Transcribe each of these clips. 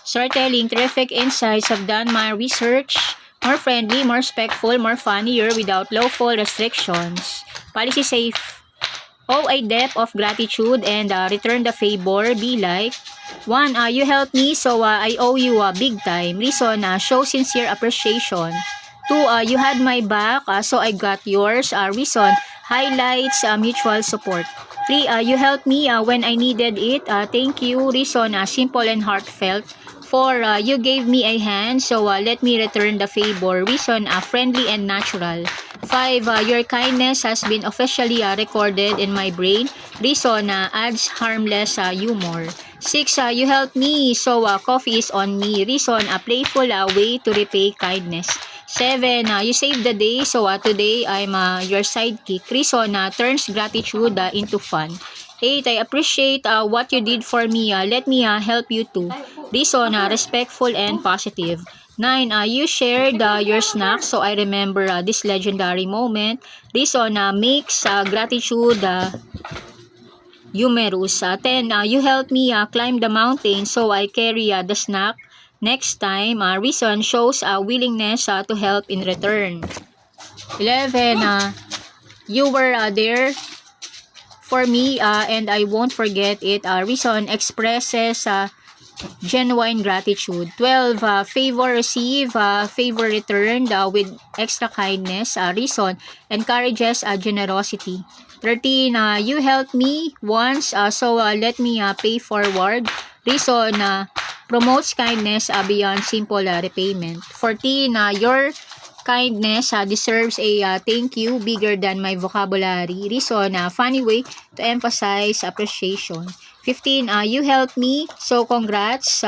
Storytelling, terrific insights. Have done my research. More friendly, more respectful, more funnier without lawful restrictions. Policy safe. Owe a debt of gratitude and return the favor. Be like. 1. You helped me, so I owe you big time. Reason, show sincere appreciation. 2. You had my back, so I got yours. Reason, highlights mutual support. 3. You helped me when I needed it. Thank you. Reason, simple and heartfelt. 4. You gave me a hand, so let me return the favor. Reason, friendly and natural. 5. Your kindness has been officially recorded in my brain. Reason, adds harmless humor. 6. You helped me, so coffee is on me. Reason, a playful way to repay kindness. 7. You saved the day, so today I'm your sidekick. Reason, turns gratitude into fun. 8. I appreciate what you did for me. Let me help you too. Reason, respectful and positive. 9. You shared your snack, so I remember this legendary moment. Reason, makes gratitude humorous. 10. You helped me climb the mountain, so I carry the snack next time. Reason, shows willingness to help in return. 11. You were there for me and I won't forget it. Reason, expresses genuine gratitude. 12. Favor received, favor returned with extra kindness. Reason, encourages generosity. 13. You helped me once, so let me pay forward. Reason, promotes kindness beyond simple repayment. 14. Your kindness deserves a thank you bigger than my vocabulary. Reason, funny way to emphasize appreciation. 15. You helped me, so congrats.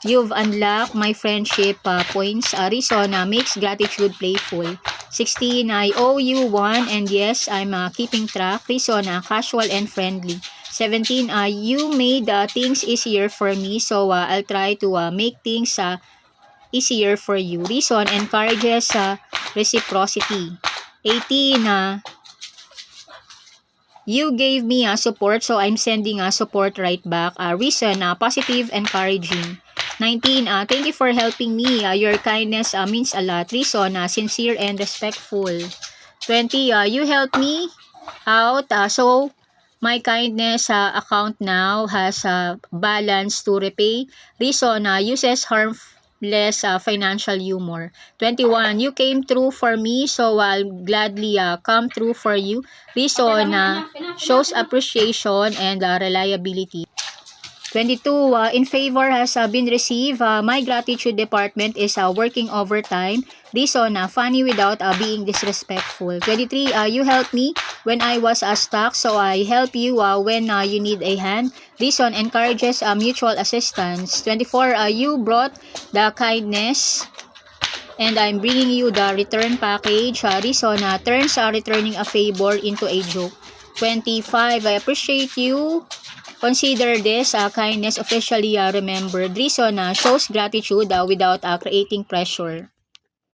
You've unlocked my friendship points. Reason, makes gratitude playful. 16. I owe you one, and yes, I'm keeping track. Reason, casual and friendly. 17. You made things easier for me, so I'll try to make things easier for you. Reason, encourages reciprocity. 18. You gave me support, so I'm sending support right back. Reason, positive, encouraging. 19. Thank you for helping me. Your kindness means a lot. Reason, sincere and respectful. 20. You helped me out, so my kindness account now has balance to repay. Reason, uses harmless financial humor. 21. You came through for me, so I'll gladly come through for you. Reason, shows appreciation and reliability. 22. In favor has been received. My gratitude department is working overtime. Reason, funny without being disrespectful. 23. You helped me when I was stuck, so I help you when you need a hand. Reason, encourages mutual assistance. 24. You brought the kindness and I'm bringing you the return package. Reason, turns returning a favor into a joke. 25. I appreciate you. Consider this kindness officially remembered. Reason, shows gratitude without creating pressure.